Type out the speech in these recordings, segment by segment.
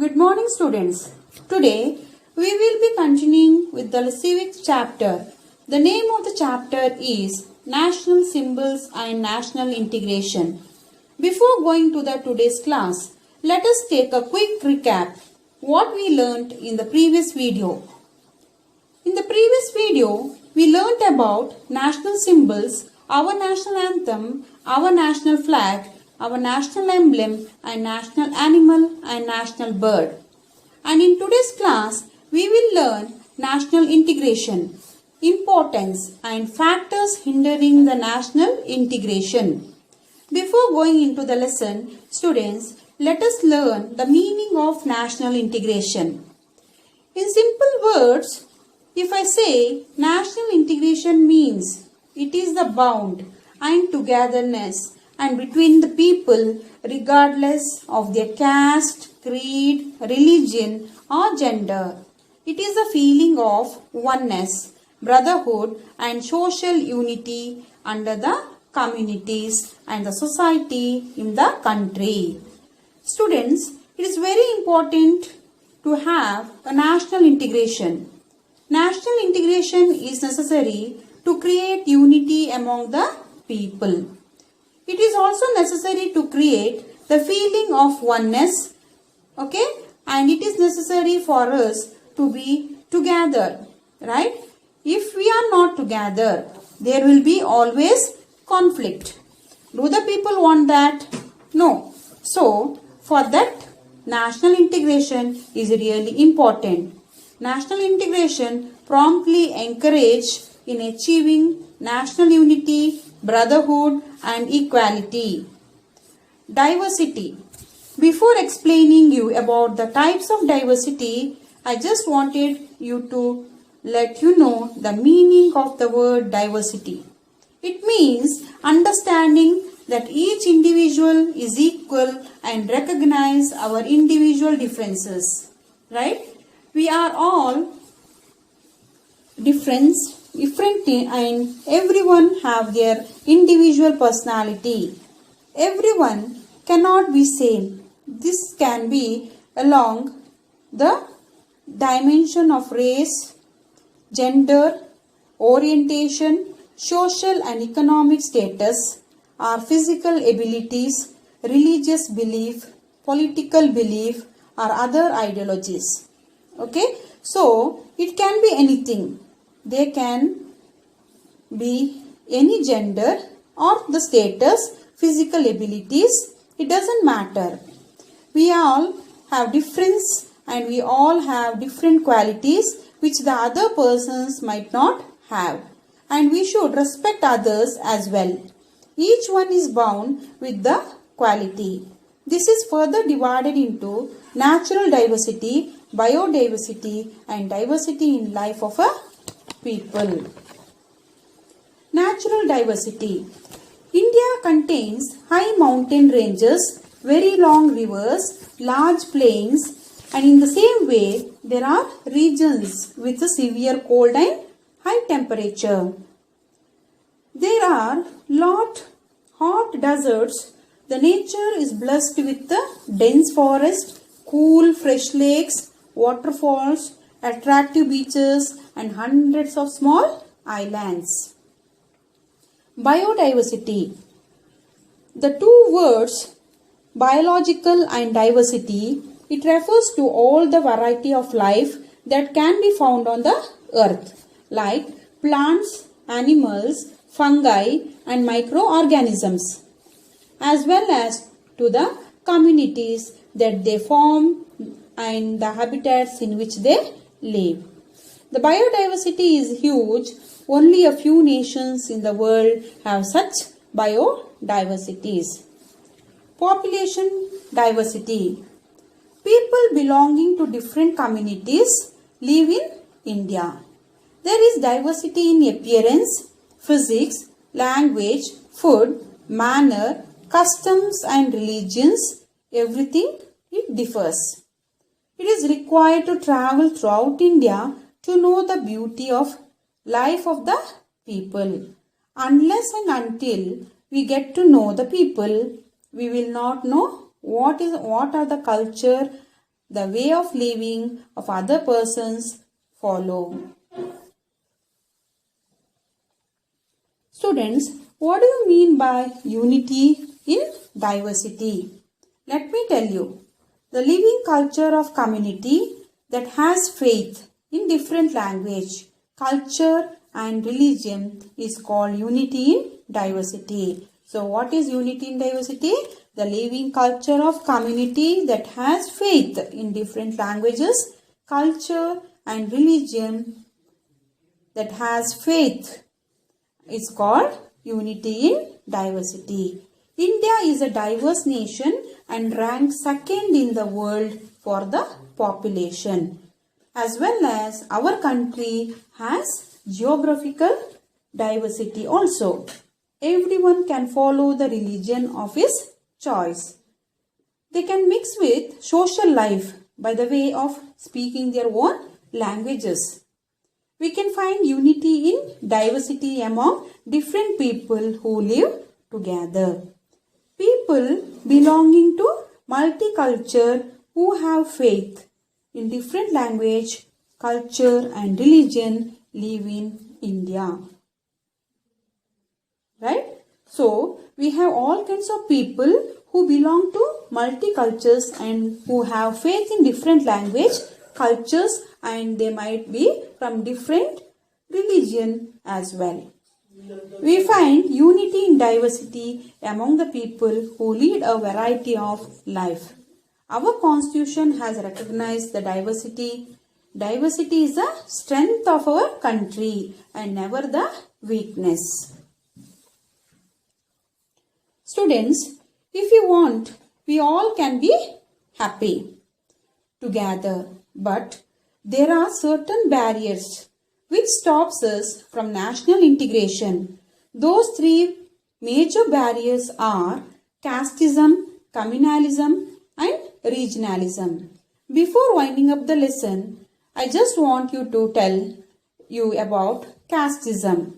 Good morning, students. Today we will be continuing with the civics chapter. The name of the chapter is National Symbols and National Integration. Before going to the today's class, let us take a quick recap what we learnt in the previous video. In the previous video, we learnt about national symbols, our national anthem, our national flag, our national emblem and national animal and national bird. And in today's class, we will learn national integration, importance and factors hindering the national integration. Before going into the lesson, students, let us learn the meaning of national integration. In simple words, if I say national integration means it is the bond and togetherness and between the people regardless of their caste, creed, religion or gender. It is a feeling of oneness, brotherhood and social unity under the communities and the society in the country. Students, it is very important to have a national integration. National integration is necessary to create unity among the people. It is also necessary to create the feeling of oneness, okay? And it is necessary for us to be together, right? If we are not together, there will be always conflict. Do the people want that? No. So, for that, national integration is really important. National integration promptly encourage in achieving national unity, brotherhood and equality. Diversity. Before explaining you about the types of diversity, I just wanted you to let you know the meaning of the word diversity. It means understanding that each individual is equal and recognize our individual differences. Right? We are all different and everyone have their individual personality. Everyone cannot be same. This can be along the dimension of race, gender, orientation, social and economic status, or physical abilities, religious belief, political belief, or other ideologies. Okay? So, it can be anything. They can be any gender or the status, physical abilities. It doesn't matter. We all have difference and we all have different qualities which the other persons might not have. And we should respect others as well. Each one is bound with the quality. This is further divided into natural diversity, biodiversity and diversity in life of a people. Natural diversity. India contains high mountain ranges, very long rivers, large plains and in the same way there are regions with a severe cold and high temperature. There are lot hot deserts. The nature is blessed with the dense forest, cool fresh lakes, waterfalls, attractive beaches and hundreds of small islands. Biodiversity. The two words biological and diversity, it refers to all the variety of life that can be found on the earth like plants, animals, fungi and microorganisms as well as to the communities that they form and the habitats in which they live. The biodiversity is huge. Only a few nations in the world have such biodiversities. Population diversity. People belonging to different communities live in India. There is diversity in appearance, physics, language, food, manner, customs and religions. Everything it differs. It is required to travel throughout India to know the beauty of life of the people. Unless and until we get to know the people, we will not know what are the culture the way of living of other persons follow. Students, what do you mean by unity in diversity? Let me tell you. The living culture of community that has faith in different language, culture and religion is called unity in diversity. So what is unity in diversity? The living culture of community that has faith in different languages, culture and religion that has faith is called unity in diversity. India is a diverse nation and ranks second in the world for the population. As well as our country has geographical diversity also. Everyone can follow the religion of his choice. They can mix with social life by the way of speaking their own languages. We can find unity in diversity among different people who live together. People belonging to multicultural who have faith in different language, culture and religion live in India. Right? So, we have all kinds of people who belong to multicultures and who have faith in different language, cultures and they might be from different religion as well. We find unity in diversity among the people who lead a variety of life. Our constitution has recognized the diversity. Diversity is the strength of our country and never the weakness. Students, if you want, we all can be happy together. But there are certain barriers which stops us from national integration. Those three major barriers are casteism, communalism and regionalism. Before winding up the lesson, I just want you to tell you about casteism.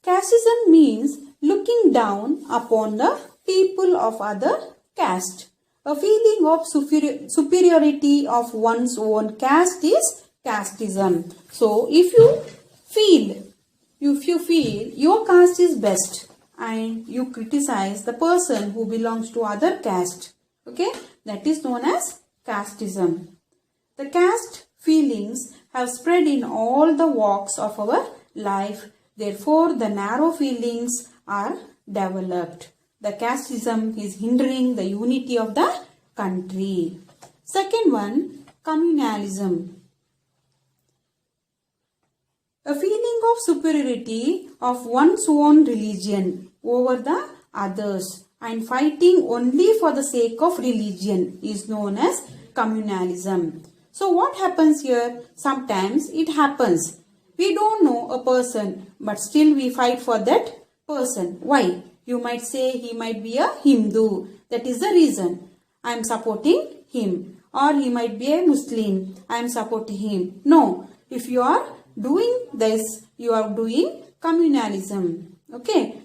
Casteism means looking down upon the people of other caste. A feeling of superiority of one's own caste is casteism. So, if you feel your caste is best and you criticize the person who belongs to other caste, okay, that is known as casteism. The caste feelings have spread in all the walks of our life. Therefore, the narrow feelings are developed. The casteism is hindering the unity of the country. Second one, communalism. A feeling of superiority of one's own religion over the others and fighting only for the sake of religion is known as communalism. So what happens here? Sometimes it happens. We don't know a person but still we fight for that person. Why? You might say he might be a Hindu. That is the reason. I am supporting him. Or he might be a Muslim. I am supporting him. No. If you are doing this, you are doing communalism. Okay.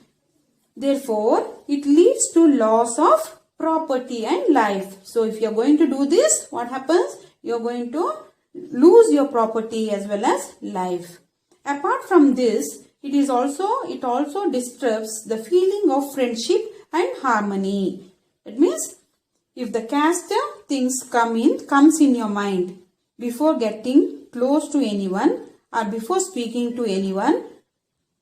Therefore, it leads to loss of property and life. So, if you are going to do this, what happens? You are going to lose your property as well as life. Apart from this, it also disturbs the feeling of friendship and harmony. It means if the caste things comes in your mind before getting close to anyone or before speaking to anyone,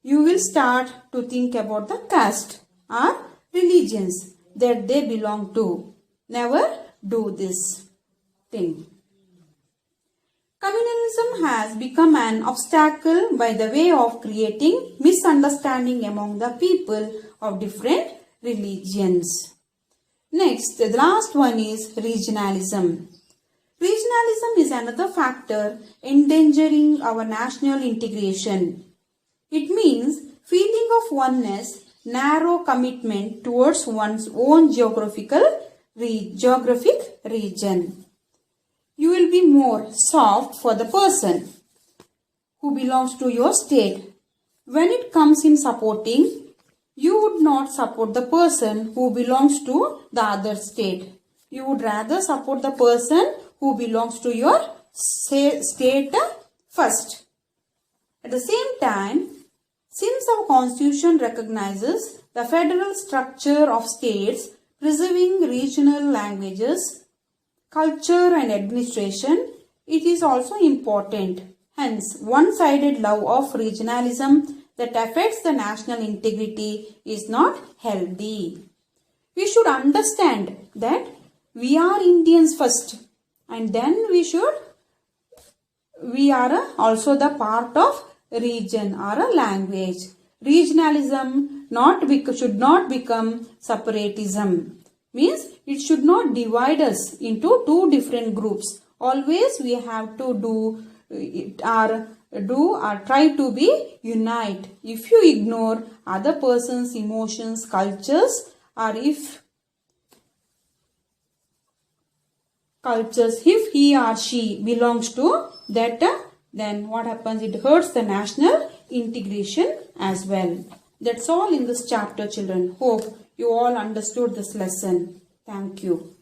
you will start to think about the caste or religions that they belong to. Never do this thing. Communalism has become an obstacle by the way of creating misunderstanding among the people of different religions. Next, the last one is regionalism. Regionalism is another factor endangering our national integration. It means feeling of oneness, narrow commitment towards one's own geographic region. You will be more soft for the person who belongs to your state. When it comes in supporting, you would not support the person who belongs to the other state. You would rather support the person who belongs to your state first. At the same time, since our constitution recognizes the federal structure of states, preserving regional languages, culture and administration, it is also important. Hence, one-sided love of regionalism that affects the national integrity is not healthy. We should understand that we are Indians first, and then we are also the part of region or a language. Regionalism should not become separatism. Means it should not divide us into two different groups. Always we have to try to be unite. If you ignore other person's emotions, cultures, or if he or she belongs to that, then what happens? It hurts the national integration as well. That's all in this chapter, children. Hope you all understood this lesson. Thank you.